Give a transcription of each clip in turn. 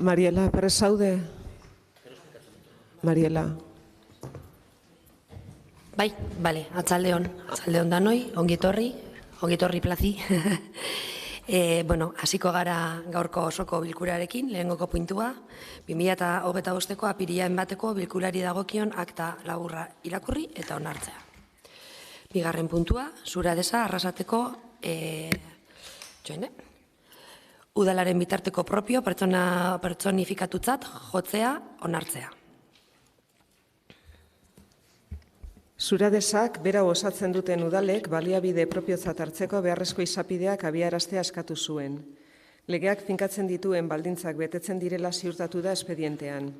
Mariela, prest zaude? Mariela. Bai, bale, atxaldeon danoi, ongitorri plazi. Hasiko gara gaurko osoko bilkurarekin, lehengoko puntua, 2025ko apirilean bateko bilkurari dagokion akta laburra irakurri eta onartzea. Bigarren puntua, Suradesa Arrasateko udalaren bitarteko propio pertsonifikatutzat jotzea onartzea. Suradesak bera osatzen duten udalek baliabide propiotzat hartzeko beharrezko izapideak abiaraztea eskatu zuen. Legeak finkatzen dituen baldintzak betetzen direla ziurtatu da espedientean.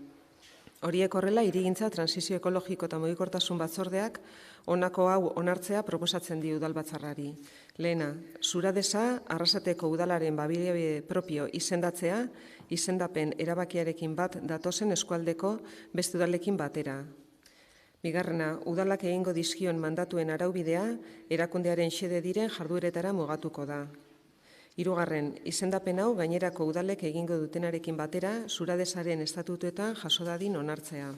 Horiek horrela, hirigintza, transizio ekologiko eta mugikortasun batzordeak honako hau onartzea proposatzen di udalbatzarrari. Lehena, Suradesa Arrasateko udalaren baliabide propio izendatzea, izendapen erabakiarekin bat datozen eskualdeko beste udalekin batera. Bigarrena, udalak egingo dizkion mandatuen araubidea erakundearen xede diren jardueretara mugatuko da. Hirugarren, izendapen hau gainerako udalek egingo dutenarekin batera Suradesaren estatutuetan jaso dadin onartzea.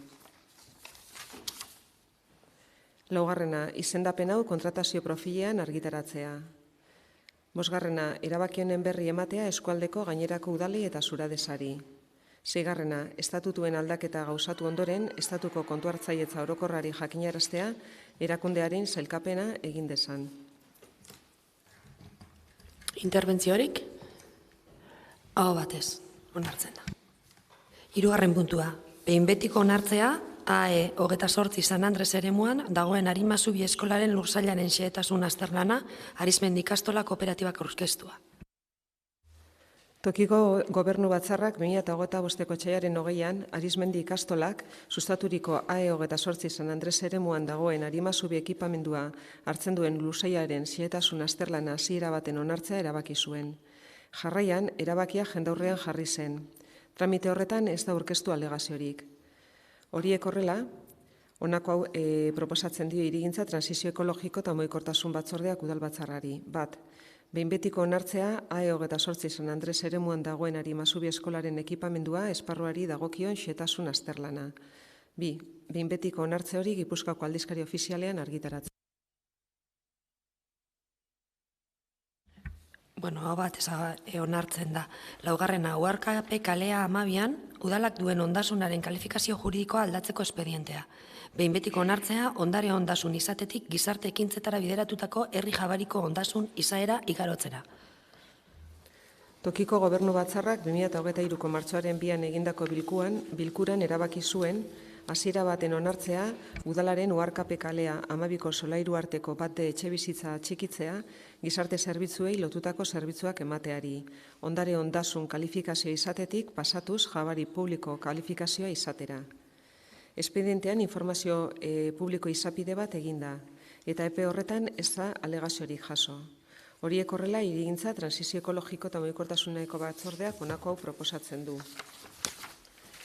Laugarrena, izendapen hau kontratazio profilean argitaratzea. Bosgarrena, erabakionen berri ematea eskualdeko gainerako udalei eta Suradesari. Seigarrena, estatutuen aldaketa gauzatu ondoren, estatuko kontu hartzailetza orokorrari jakinaraztea, erakundearen sailkapena egin dezan. Interbentziorik? Aho batez, onartzen da. Hirugarren puntua, behin betiko onartzea, AE 28 San Andres eremuan dagoen Arima Zubi eskolaren lursailaren xehetasun azterlana Arizmendi ikastola kooperatibak aurkeztua. Tokiko gobernu batzarrak 2025ko otsailaren 20an Arizmendi ikastolak sustaturiko AE 28 San Andres eremuan dagoen Arima Zubi ekipamendua hartzen duen lursailaren xehetasun azterlana hasiera baten onartzea erabaki zuen. Jarraian, erabakia jendaurrean jarri zen. Tramite horretan ez da aurkeztu alegaziorik. Horiek horrela, honako hau proposatzen dio hirigintza, transizio ekologiko eta mugikortasun batzordeak udalbatzarrari. Bat, behin betiko onartzea AE 28 San Andres eremuan dagoen Arima Zubi eskolaren ekipamendua esparruari dagokion xehetasun azterlana. Bi, behin betiko onartze hori Gipuzkoako aldizkari ofizialean argitaratzen. Hau bat onartzen da. Laugarrena, Uharkape kalea 12an, udalak duen ondasunaren kalifikazio juridikoa aldatzeko espedientea. Behin betiko onartzea, ondare ondasun izatetik gizarte ekintzetara bideratutako herri jabariko ondasun izaera igarotzera. Tokiko gobernu batzarrak 2023ko martxoaren 2an egindako bilkuran erabaki zuen, hasiera baten onartzea, udalaren Uharkape kalea 12ko solairu arteko bate etxebizitza txikitzea, gizarte zerbitzuei lotutako zerbitzuak emateari. Ondare ondasun kalifikazio izatetik pasatuz jabari publiko kalifikazioa izatera. Espedientean informazio publiko izapide bat eginda, eta epe horretan ez da alegaziorik jaso. Horiek horrela, hirigintza, transizio ekologiko eta mugikortasuneko batzordeak honako hau proposatzen du.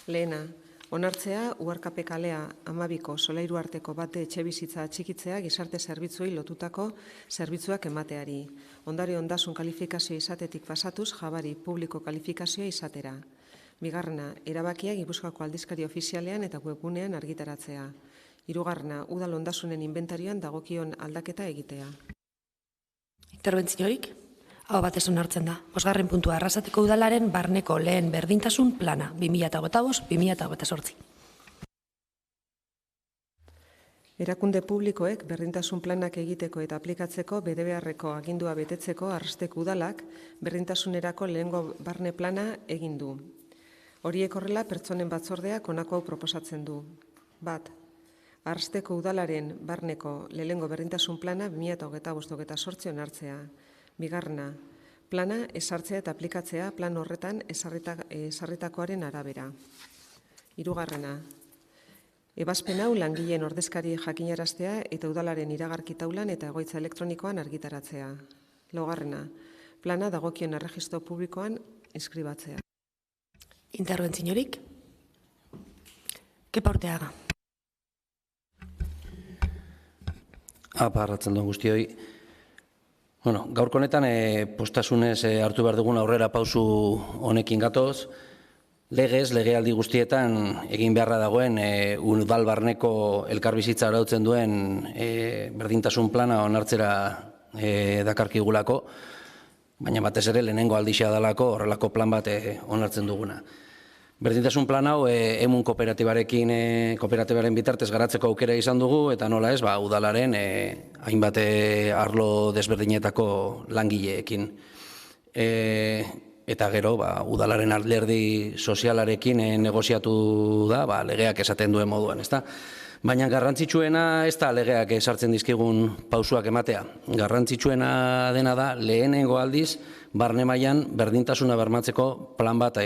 Lehena, onartzea Uharkape kalea 12ko solairu arteko bate etxebizitza txikitzea gizarte zerbitzuei lotutako zerbitzuak emateari. Ondare ondasun kalifikazio izatetik pasatuz jabari publiko kalifikazioa izatera. Bigarrena, erabakia Gipuzkoako aldizkari ofizialean eta webgunean argitaratzea. Hirugarrena, udal ondasunen inbentarioan dagokion aldaketa egitea. Interbentziorik? Hau batez onartzen da. Bosgarren puntua, Arrasateko udalaren barneko lehen berdintasun plana, 2025-2028. Erakunde publikoek berdintasun planak egiteko eta aplikatzeko betebeharreko agindua betetzeko Arrasateko udalak berdintasunerako lehengo barne plana egin du. Horiek horrela pertsonen batzordeak honako hau proposatzen du. Bat, Arrasateko udalaren barneko lehengo berdintasun plana 2025-2028 onartzea. Bigarrena, plana ezartzea eta aplikatzea plan horretan ezarritakoaren arabera. Hirugarrena, ebazpen hau langileen ordezkari jakinaraztea eta udalaren iragarki taulan eta egoitza elektronikoan argitaratzea. Laugarrena, plana dagokion erregistro publikoan inskribatzea. Interbentziorik? Kepa Urteaga. Arratsalde on guztioi. Gaurko honetan postasunez hartu behar dugun aurrera pausu honekin gatoz. legealdi guztietan egin beharra dagoen udal barneko elkarbizitza arautzen duen berdintasun plana onartzera dakarkigulako, baina batez ere lehenengo aldixea dalako horrelako plan bat onartzen duguna. Berdintasun plan hau emun kooperatibaren bitartez garatzeko aukera izan dugu, eta nola ez, udalaren hainbat arlo desberdinetako langileekin. Eta gero, udalaren alderdi sozialarekin negoziatu da, legeak esaten duen moduan, ezta? Baina garrantzitsuena ez da legeak esartzen dizkigun pausuak ematea. Garrantzitsuena dena da lehenengo aldiz barne mailan berdintasuna bermatzeko plan bat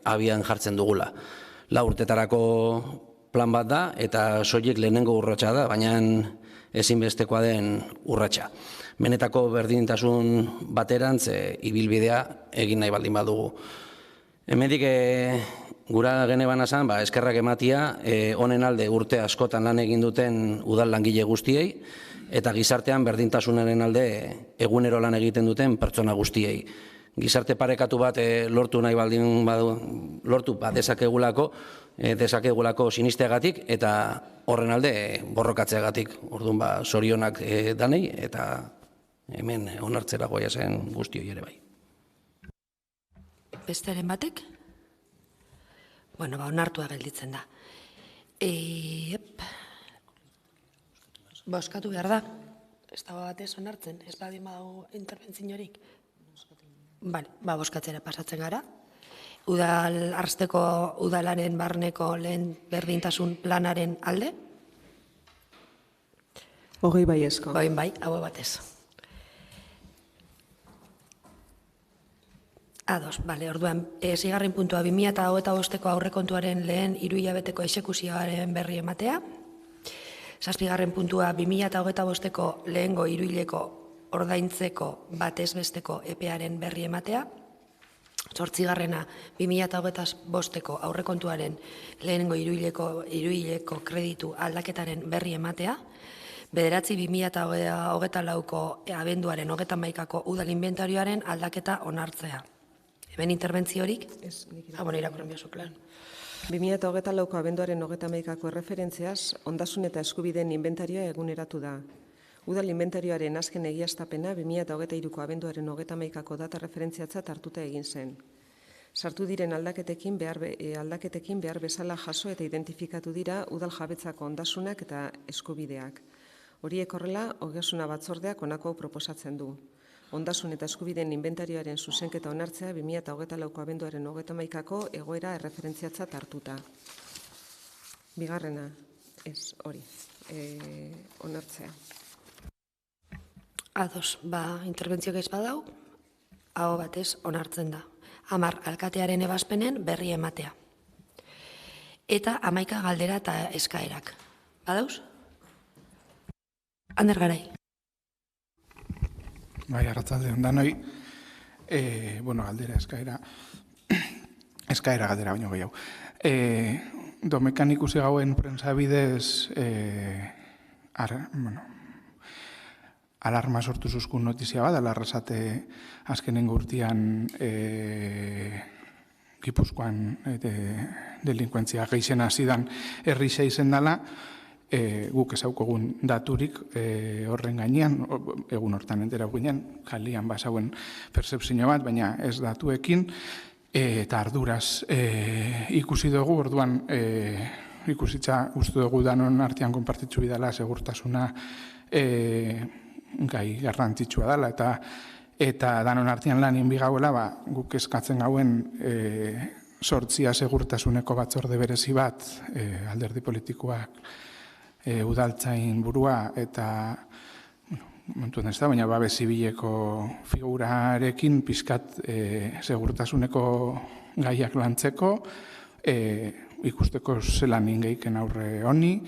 abian jartzen dugula. 4 urtetarako plan bat da eta soilik lehenengo urratsa da, baina ezinbestekoa den urratsa. Benetako berdintasun baterantz ibilbidea egin nahi baldin badugu. Hemendik gura genebana zan, eskerrak ematia, honen alde urte askotan lan egin duten udal langile guztiei, eta gizartean berdintasunaren alde egunero lan egiten duten pertsona guztiei. Gizarte parekatu bat lortu nahi baldin lortu desakegulako sinisteagatik, eta horren alde borrokatzeagatik. Orduan sorionak danei, eta hemen onartzera goia zen guztioi ere bai. Besteren batek? Bueno, onartua gelditzen da. Boskatu behar da. Ez dago batez onartzen, ez badin badago interbentziorik. Bale, boskatzera pasatzen gara. Udal arsteko udalaren barneko lehen berdintasun planaren alde? 20 baiezko. Bai, hau batez. Ados, bale, orduan, zigarren puntua 2025ko aurrekontuaren lehen 3 hilabeteko exekuzioaren berri ematea. 7. puntua 2025ko lehengo 3 hileko ordaintzeko batez besteko epearen berri ematea. 8. 2025ko aurrekontuaren lehengo 3 hileko kreditu aldaketaren berri ematea. 9. 2024ko abenduaren 31ko udal inventarioaren aldaketa onartzea. Hemen interbentziorik? Ez, nik irakurren biozu, klar. 2024ko abenduaren 31ko erreferentziaz, ondasun eta eskubideen inventarioa eguneratu da. Udal inventarioaren azken egiaztapena 2023ko abenduaren 31ko data referentziatzat hartuta egin zen. Sartu diren aldaketekin behar bezala jaso eta identifikatu dira udal jabetzako ondasunak eta eskubideak. Horiek horrela, Ogasuna batzordeak honako proposatzen du. Ondasun eta eskubideen inventarioaren zuzenketa onartzea 2024ko abenduaren 31ko egoera erreferentziatzat hartuta. Bigarrena, ez hori, onartzea. Ados, interbentzio gaiz badau, hau batez onartzen da. 10 alkatearen ebazpenen berri ematea. Eta 11 galdera eta eskaerak. Badauz? Ander Garai. Bai, arratzalde ondanoi, galdera, eskaera galdera baino gehiago. Domekan ikusi gauen prensa bidez, alarma sortu zuzkun notizia bat, alarrazate azkenengo urtean Gipuzkoan delinkuentzia gehien hazidan herrixa izen dela, guk ezaukogun daturik horren gainean, egun hortan entera ginen, jalian basauen percepzio bat, baina ez datuekin, eta arduraz ikusi dugu, orduan ikusitza uste dugu danon artean konpartitzu bidala segurtasuna gai garrantzitsua dela, eta danon artean lan inbigauela, guk eskatzen gauen sortzia segurtasuneko batzorde berezi bat, alderdi politikoak, udaltzain burua eta montuen ez da, baina babes zibileko figurarekin pizkat segurtasuneko gaiak lantzeko, ikusteko zelan ingeiken aurre honi,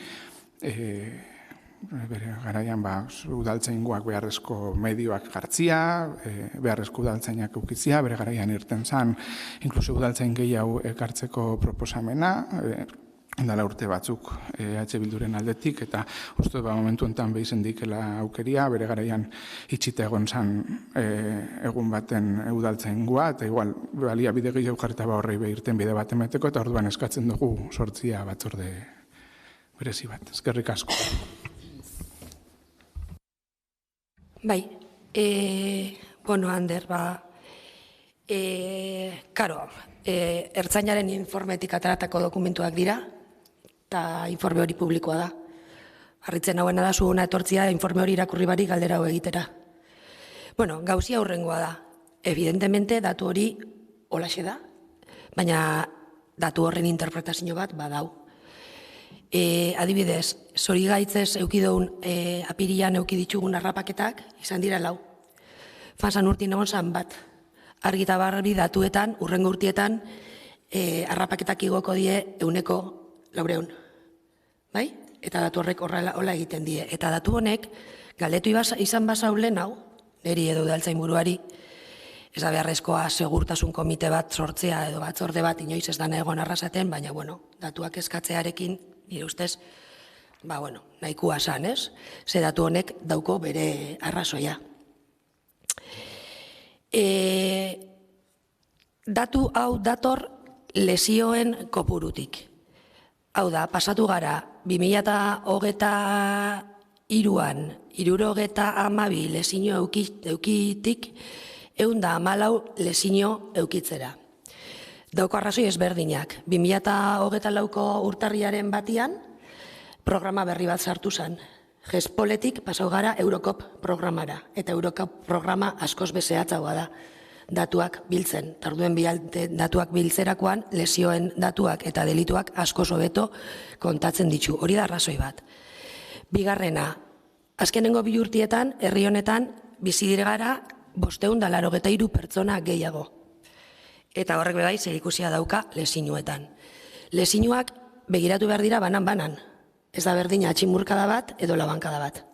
bere garaian udaltzaingoak beharrezko medioak jartzia, beharrezko udaltzainak eukitzia, bere garaian irten zan, inkluso udaltzain gehiago ekartzeko proposamena, dela urte batzuk EH Bilduren aldetik, eta uste momentu enten behizen dikela aukeria, bere garaian itxita egon zan egun baten udaltzen gua, eta igual balia bide gehiago jarrita horrei behirten bide bat emateko, eta orduan eskatzen dugu sortzia batzorde berezi bat. Eskerrik asko. Bai, bueno, Ander, karo, ertzainaren informetik ateratako dokumentuak dira, eta informe hori publikoa da. Harritzen hauena da zuena etortzia informe hori irakurri barik galdera hau egitera. Bueno, gauzia aurrengoa da. Evidentemente, datu hori holaxe da, baina datu horren interpretazio bat badau. Adibidez, zorigaitzez eukidoun apirian eukiditzugun harrapaketak izan dira 4. Fansan urtin egon zan bat. Argita barri datuetan, urrengo urtietan, harrapaketak igoko die 400. Bai? Eta datu horrek hola egiten die. Eta datu honek, galdetu izan basaulen hau, niri edo udaltzain buruari, ez da beharrezkoa segurtasun komite bat sortzea edo batzorde bat inoiz ez dana egon arrasaten, baina, bueno, datuak eskatzearekin, nire ustez, nahikoa san, ez? Ze datu honek dauko bere arrazoia. Datu hau dator lesioen kopurutik. Hau da, pasatu gara, 2023an, 72 lesio eukitik, 114 lesio eukitzera. Dauko arrazoi ezberdinak. 2024ko urtarriaren batian, programa berri bat sartu zen. Gespoletik pasau gara Eurocop programara. Eta Eurocop programa askoz bezehatzagoa da. Datuak biltzen. Tarduen datuak biltzerakoan, lesioen datuak eta delituak askoz hobeto kontatzen ditu. Hori da arrazoi bat. Bigarrena, azkenengo 2 urtietan, herri honetan, bizi dire gara 583 pertsona gehiago. Eta horrek bebai zerikusia dauka lesinuetan. Lesinuak begiratu behar dira banan-banan. Ez da berdina atximurkada bat edo labankada bat.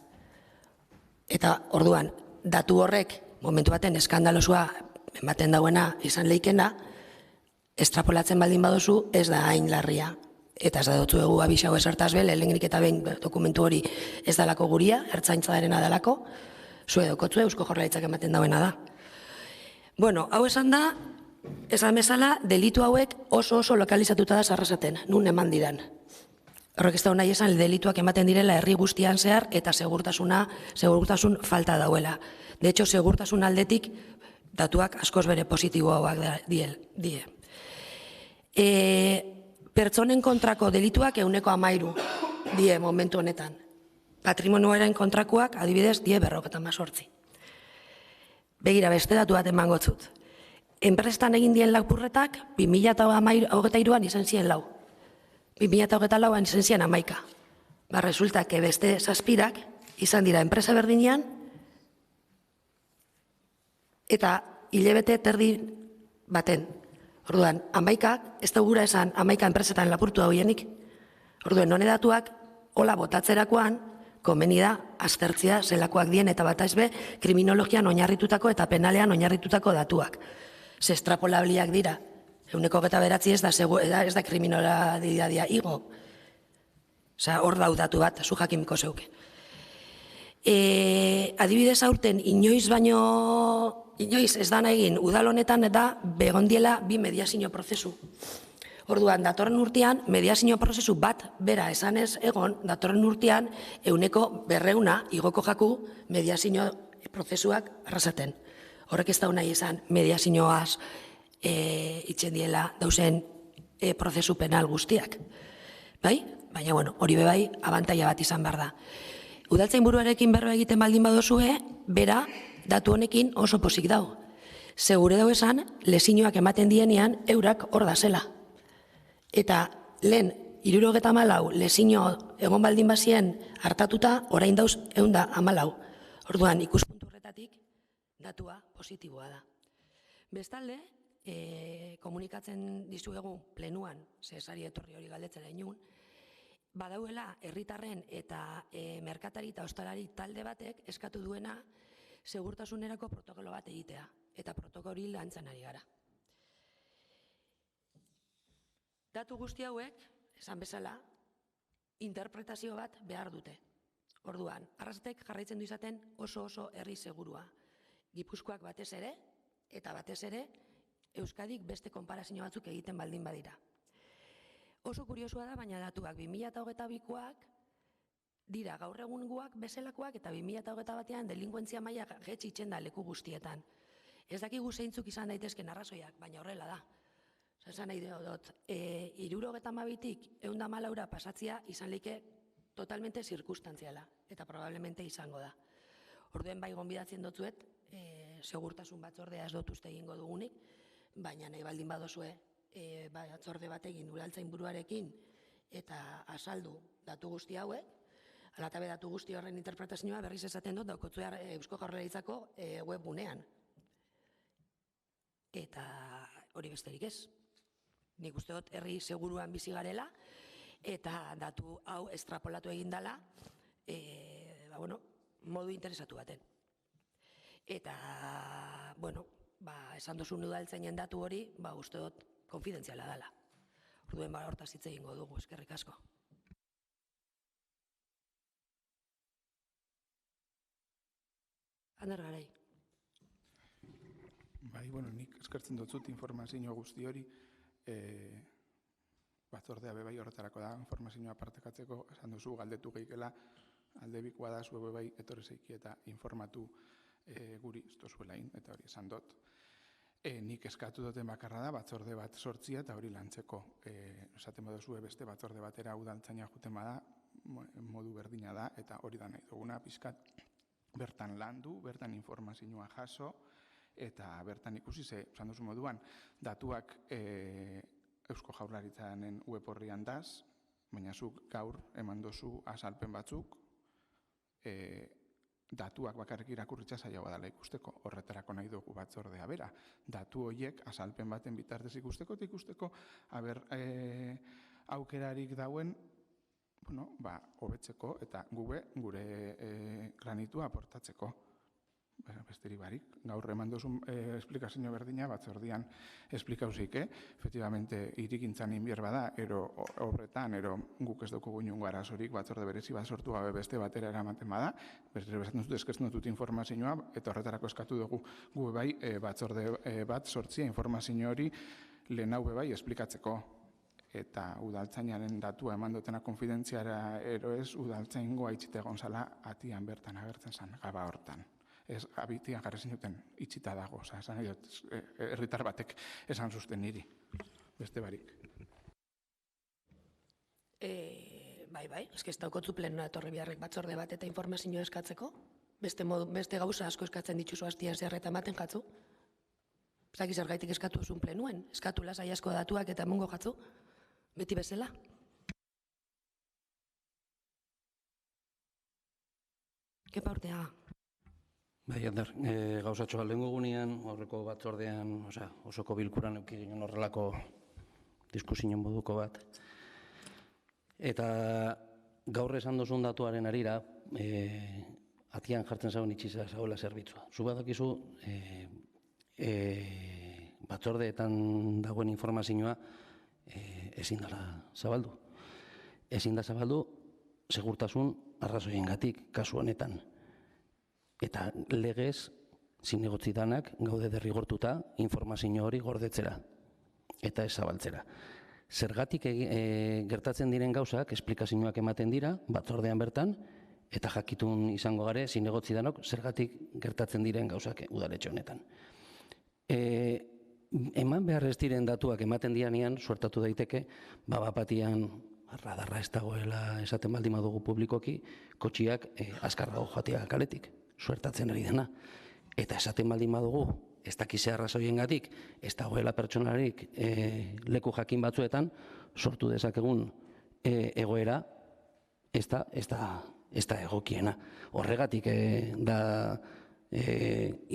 Eta orduan, datu horrek momentu baten eskandalosua ematen dauena izan leikena, estrapolatzen baldin baduzu ez da hain larria. Eta ez da dutzu egu abixau esartaz be, lehenrik eta behin dokumentu hori ez dalako guria, ertzaintzadarena dalako, zue dokotzue, Eusko Jaurlaritzak ematen dauena da. Bueno, hau esan da, esan bezala, delitu hauek oso lokalizatuta da sarrasaten, nun eman diran. Horrek ez da nahi esan, delituak ematen direla herri guztian zehar eta segurtasun falta dauela. De hecho, segurtasun aldetik datuak askoz bere positiboak die. Pertsonen kontrako delituak 13 die momentu honetan. Patrimonioaren kontrakoak adibidez die 58. Begira, beste datu bat emango zut. Enprestan egin dien lapurretak 2023an izan ziren 4. 2024an izan ziren 11. Resulta que beste 7 izan dira enpresa berdinean eta hilabete terdi baten. Orduan, 11 ez da gura esan 11 enpresetan lapurtu hauienik. Orduan, hone datuak hola botatzerakoan komeni da aztertzea zelakoak dien eta bat ezbe kriminologian oinarritutako eta penalean oinarritutako datuak. Ze estrapolabliak dira. 129 ez da kriminalitatea igo. Osea, hor dau datu bat, zu jakimiko zeuke. Adibidez aurten inoiz ez dana egin udal honetan eta begondiela 2 mediazio prozesu. Orduan, datorren urtean, mediazio prozesu bat bera esanez egon, datorren urtean 200 igoko jaku mediazio prozesuak arrasaten. Horrek ez da nahi esan mediazioaz itxen diela dauzen prozesu penal guztiak. Bai? Baina, bueno, hori bebai abantaila bat izan behar da. Udaltzain buruarekin berro egiten baldin badozue, bera datu honekin oso pozik dau. Segure dau esan, lesinoak ematen dienean eurak hor da zela. Eta lehen, 74 lesino egon baldin bazien hartatuta, orain dauz 114. Orduan, ikuspuntu horretatik, datua positiboa da. Bestalde, komunikatzen dizuegu plenuan, zesari etorri hori galdetzera inun, badauela herritarren eta merkatari eta ostalari talde batek eskatu duena segurtasunerako protokolo bat egitea. Eta protokolo hori lantzen ari gara. Datu guzti hauek, esan bezala, interpretazio bat behar dute. Orduan, Arrasatek jarraitzen du izaten oso herri segurua. Gipuzkoak batez ere, eta batez ere, Euskadik beste konparazio batzuk egiten baldin badira. Oso kuriosua da, baina datuak 2022koak dira gaur egungoak bezalakoak eta 2021an delinkuentzia maila jaitsi da leku guztietan. Ez dakigu zeintzuk izan daitezken arrazoiak, baina horrela da. Esan nahi dut, 72tik 114 pasatzea izan leike totalmente zirkustantziala, eta probablemente izango da. Orduen bai gonbidatzen dutzuet, segurtasun batzordea ez dut uste egingo dugunik, baina nahi baldin badozue batzorde bat egin udaltzain buruarekin eta azaldu datu guzti hauek, alatabe datu guzti horren interpretazioa berriz esaten dut daukotzea Eusko Jaurlaritzako webgunean. Eta hori besterik ez. Nik uste dut herri seguruan bizi garela eta datu hau estrapolatu egin dela modu interesatu baten. Eta, esan duzun udaltzainen datu hori, uste dut konfidentziala dela. Orduen hortaz hitz egingo dugu, eskerrik asko. Ander Garai. Nik eskertzen dutzut informazio guzti hori, batzordea bebai horretarako da, informazioa partekatzeko, esan duzu galdetu gehiagela, alde bikoa da zue bebai etorri zeiki eta informatu guri ez dozuelain, eta hori esan dut. Nik eskatu duten bakarra da, batzorde bat sortzia eta hori lantzeko. Esaten baduzue beste batzorde batera udaltzaina juten bada, modu berdina da, eta hori da nahi duguna, pixkat bertan landu, bertan informazioa jaso, eta bertan ikusi ze, esan duzu moduan, datuak Eusko Jaurlaritzaren web horrian daz, baina zuk gaur eman dozu azalpen batzuk, datuak bakarrik irakurritza zailagoa dela ikusteko, horretarako nahi dugu batzordea bera. Datu horiek azalpen baten bitartez ikusteko, eta ikusteko aukerarik dauen hobetzeko eta gure granitua aportatzeko. Besterik barik, gaur eman duzun esplikazio berdina batzordian esplikausik, efectivamente irikintzan inbierba da, ero horretan, ero guk ez dugu inungo arazorik, batzorde berezi bat sortu gabe beste batera eramaten bada, bezatzen dut eskertzen dut informazioa, eta horretarako eskatu dugu gu bai batzorde bat sortzia informazio hori lehen hau bai esplikatzeko. Eta udaltzainaren datua eman dutena konfidentziara ero ez, udaltzaingoa itxite gonzala atian bertan agertzen zen, gaba hortan. Ez abitian jarri zinuten itxita dago, esan nahi dut, herritar batek esan zuzten niri, beste barik. Bai, ez daukotzu plenora etorri biharrek batzorde bat eta informazioa eskatzeko, beste gauza asko eskatzen dituzu hastian zerreta ematen jatzu, zaki zergaitik eskatu zuen plenuen, eskatu lasai asko datuak eta mungo jatzu, beti bezala. Kepa Urteaga. Bai, Ander, gauzatxo lehengo gunean, aurreko batzordean, osoko bilkuran euki ginen horrelako diskusinen moduko bat. Eta gaur esan duzun datuaren arira, atian jartzen zauen itxiza zagoela zerbitzua. Zu badakizu, batzordeetan dagoen informazioa ezin dela zabaldu. Ezin da zabaldu, segurtasun arrazoiengatik kasu honetan. Eta legez, zinegotzi danak gaude derrigortuta informazio hori gordetzera eta ez zabaltzera. Zergatik gertatzen diren gauzak, esplikazioak ematen dira, batzordean bertan, eta jakitun izango gare, zinegotzi danok, zergatik gertatzen diren gauzak udaletxe honetan. Eman behar ez diren datuak ematen dianean, suertatu daiteke, babapatian radarra ez dagoela esaten baldin badugu publikoki, kotxiak azkarrago joatea kaletik. Suertatzen ari dena. Eta esaten baldin badugu, ez dakize arrazoiengatik, ez dagoela pertsonalarik leku jakin batzuetan, sortu dezakegun egoera, ez da egokiena. Horregatik da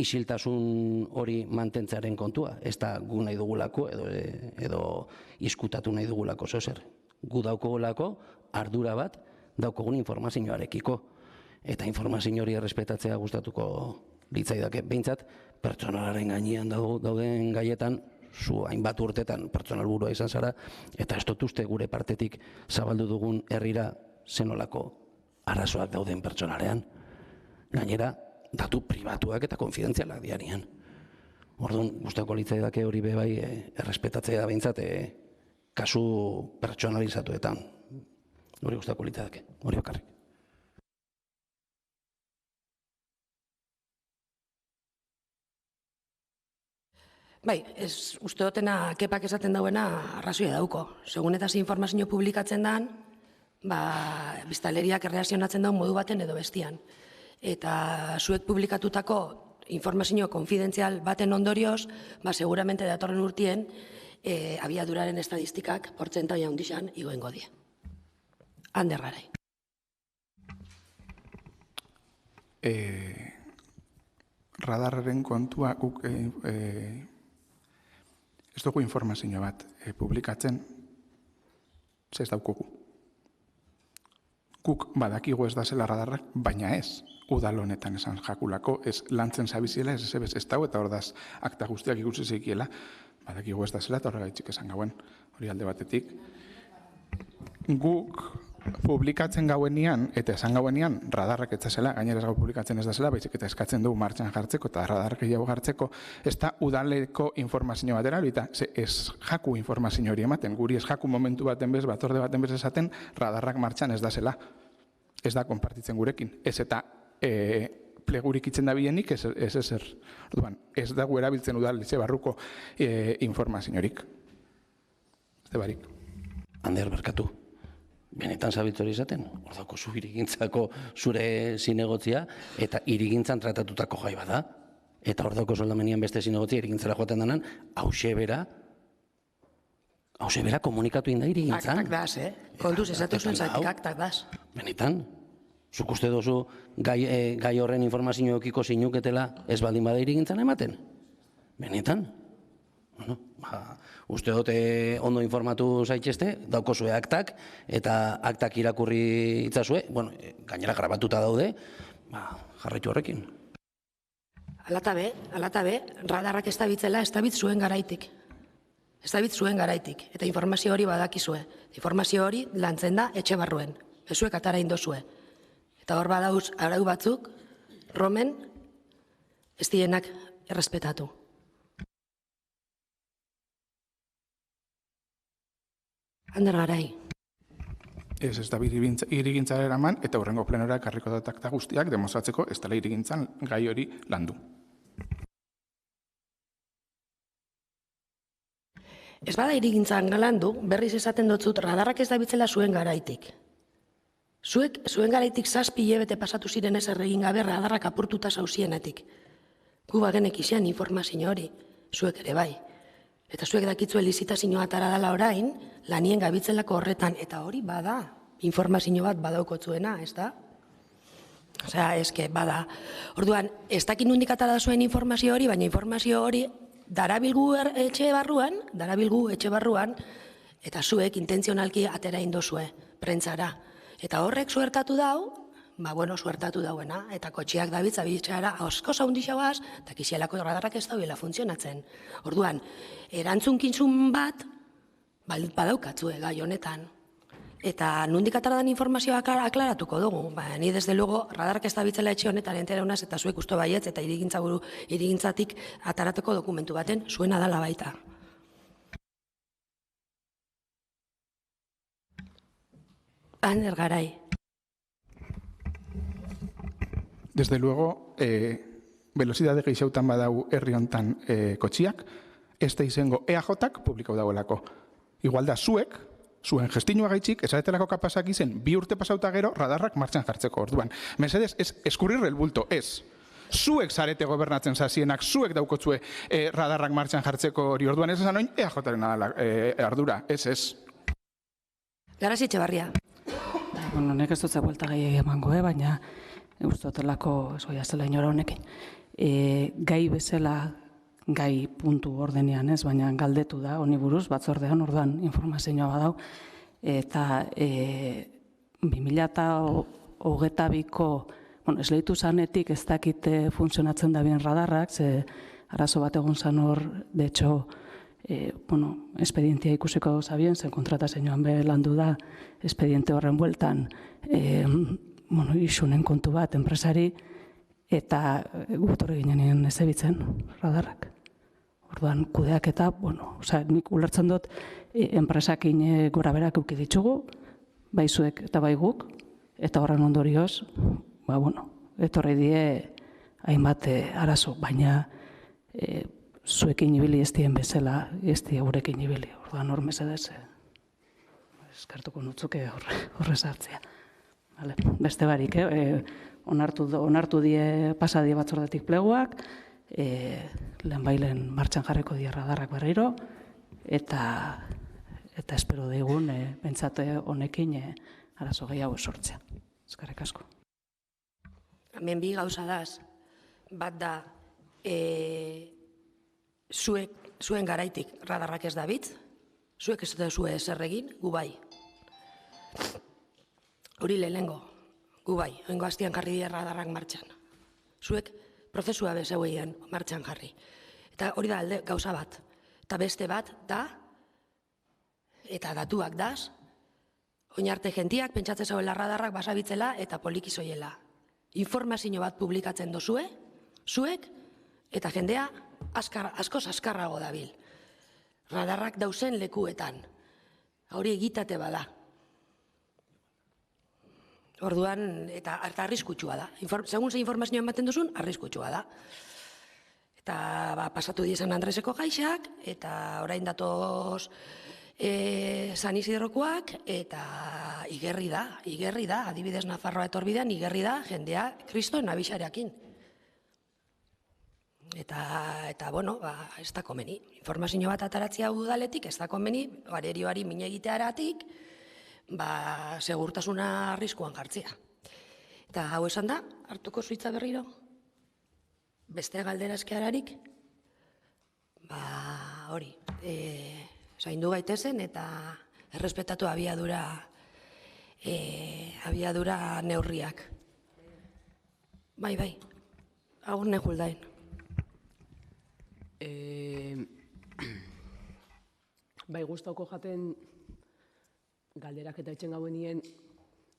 isiltasun hori mantentzearen kontua, ez da gu nahi dugulako edo izkutatu nahi dugulako zozer. Gu daukogulako ardura bat daukogun informazioarekiko. Eta informazio hori errespetatzea gustatuko litzaidake. Behintzat, pertsonalaren gainean dauden gaietan zu hainbat urtetan pertsonal burua izan zara, eta ez dut uste gure partetik zabaldu dugun herrira zenolako arazoak dauden pertsonarean. Gainera, datu pribatuak eta konfidentzialak dianian. Orduan, gustatuko litzaidake hori be bai errespetatzea behintzat kasu pertsonalizatuetan. Hori gustatuko litzaidake, hori bakarrik. Bai, uste dutena kepak esaten dauena arrazoia dauko. Segun eta informazio publikatzen dan, biztanleriak erreakzionatzen daun modu baten edo bestian. Eta zuek publikatutako informazio konfidentzial baten ondorioz, seguramente datorren urtien, abiaduraren estadistikak portzentaia handixan igoengo die. Ander Garai. Radarren kontua guk ez dugu informazio bat publikatzen, ez daukugu. Guk badakigu ez da zela radarrak, baina ez. Udal honetan esan jakulako, ez lantzen zabiziela, ez dago, eta hor daz akta guztiak ikusi zeikiela, badakigu ez da zela, eta horregaitzik esan gauen, hori alde batetik. Guk publikatzen gauenian, eta esan gauenian, radarrak ez da zela, gainera ez gau publikatzen ez da zela, baizik eta eskatzen dugu martxan jartzeko, eta radarrak gehiago jartzeko, ez da udaleko informazio batera, eta ez jaku informazio hori ematen, guri ez jaku momentu baten bez, batzorde baten bez esaten, radarrak martxan ez da zela. Ez da konpartitzen gurekin, ez eta plegurik itzen da bilenik, ez ezer. Ez dago erabiltzen udaletxe barruko informaziorik. Ez da barik. Ander, barkatu. Benetan zabiltzu hori izaten, hor dauko zu irigintzako zure zinegotzia, eta irigintzan tratatutako jai bada. Eta hor dauko soldamenian beste zinegotzia irigintzara joaten denan, hause bera komunikatu inda irigintzan. Aktak daz, Kontuz, esatu zuen zaitik aktak daz. Benetan, zuk uste dozu gai horren informazio ekiko zinuketela ez baldin bada irigintzan ematen? Benetan? Bueno, uste dute ondo informatu zaitxeste, daukosue aktak, eta aktak irakurri itzazue, gainera grabatuta daude, jarraitu horrekin. Alatabe, radarrak ez dabitzela, ez dabit zuen garaitik. Ez dabit zuen garaitik, eta informazio hori badakizue. Informazio hori lantzen da etxe barruen, ezuek atara indozue. Eta hor badauz arau batzuk, romen, ez dienak errespetatu. Ander Garai. Ez da irigintzara eraman, eta hurrengo plenora karriko datakta guztiak demostratzeko ez dela irigintzan gai hori landu. Ez bada irigintzan galandu, berriz esaten dotzut, radarrak ez dabitzela zuen garaitik. Zuek, zuen garaitik 7 hilabete pasatu ziren ez erregin gabe radarrak apurtuta zauzienetik. Gu bagenek izan informazio hori, zuek ere bai. Eta zuek dakitzue lizitazioa atara dela orain, lanien gabitzelako horretan, eta hori bada, informazio bat badaukotzuena, ez da? Osea, eske, bada. Orduan, ez dakin nondik atara zuen informazio hori, baina informazio hori darabilgu etxe barruan, eta zuek intentzionalki atera indozue, prentzara. Eta horrek suertatu dau, suertatu dauena, eta kotxiak dabitza bitxara asko zaundixauaz, eta kixielako radarrak ez dauela funtzionatzen. Orduan, erantzunkintzun bat, badaukatzue gai honetan. Eta nondik atara dan informazioa aklaratuko dugu. Ni desde luego, radarrak ez dabitzela etxe honetan entera honaz, eta zuek usto baietz, eta irigintzatik ataratuko dokumentu baten, zuena dala baita. Ander Garai. Desde luego, velocidade gehixautan badau herri hontan kotxiak, ez da izango EAJ-ak publikau dagoelako. Igual da zuek, zuen gestinua gaitxik, esaretelako kapasak izen, 2 urte pasauta gero, radarrak martxan jartzeko orduan. Mercedes, ez eskurrirre el bulto, ez. Zuek zarete gobernatzen zazienak, zuek daukotzue radarrak martxan jartzeko hori orduan, ez esan oin EAJ-aren ardura, ez. Garazi Etxebarria. Nek ez dut buelta gai emango, baina uste dutelako esoia zela inora honekin. Gai bezala, gai puntu ordenean ez, baina galdetu da, honi buruz, batzordean orduan informazioa badau, eta 2022ko, esleitu zanetik ez dakite funtzionatzen da bien radarrak, ze arazo bat egon zan hor, de hecho, espedientia ikusiko zabien, zen kontratazioan be landu da, espediente horren bueltan, isunen kontu bat enpresari, eta gutorre ginen ezebitzen radarrak. Orduan, kudeak eta, nik ulertzen dut, enpresakin gora berak uki ditugu, bai zuek eta bai guk, eta horren ondorioz, etorri die hainbat arazo, baina zuekin ibili ez dien bezala, ez die gurekin ibili. Orduan, hor mesedez, eskartuko nutzuke horrez hartzea. Beste barik, onartu die pasadie batzordetik pleguak, lehenbailen martxan jarriko die radarrak berriro, eta espero daigun, pentsate honekin arazo gehiago sortzea. Eskerrik asko. Hemen bi gauza daz, bat da, zuen garaitik radarrak ez dabitz, zuek ez da zue ezer egin, gu bai. Hori lehenengo, gu bai, oingo hastian jarri dira radarrak martxan. Zuek prozesua bezauean martxan jarri. Eta hori da alde gauza bat. Eta beste bat da, eta datuak daz, oinarte gentiak pentsatzen zauela radarrak basabitzela eta poliki zoiela. Informazio bat publikatzen dozue, zuek, eta jendea askoz askarrago dabil. Radarrak dauzen lekuetan. Hori egitate bada. Orduan, eta arriskutsua da. Segun ze informazioa ematen duzun, arriskutsua da. Eta pasatu die San Andreseko gaixak, eta orain datoz San Isidrokoak, eta igerri da, adibidez Nafarroa etorbidean, igerri da, jendea kristoen abixarekin. Eta, ez da komeni. Informazio bat ataratzea udaletik, ez da komeni, arerioari mine egitearatik, segurtasuna arriskuan jartzea. Eta hau esan da, hartuko zuitza berriro? Beste galdera eskeararik? Hori, zaindu gaitezen eta errespetatu abiadura neurriak. Bai, agur ne juldain. Bai, guztauko jaten galderak eta etxen gauenien,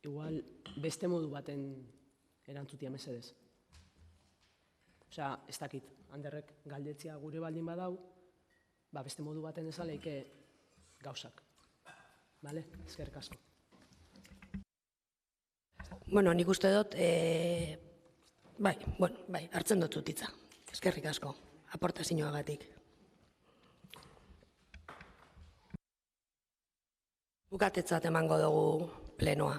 igual beste modu baten erantzutia mesedez. Osea, ez dakit, handerrek galdetzia gure baldin badau, beste modu baten ezaleike gauzak. Bale? Eskerrik asko. Nik uste dut, hartzen dut zutitza. Eskerrik asko, aportazioagatik. Bukatetzat emango dugu plenoa.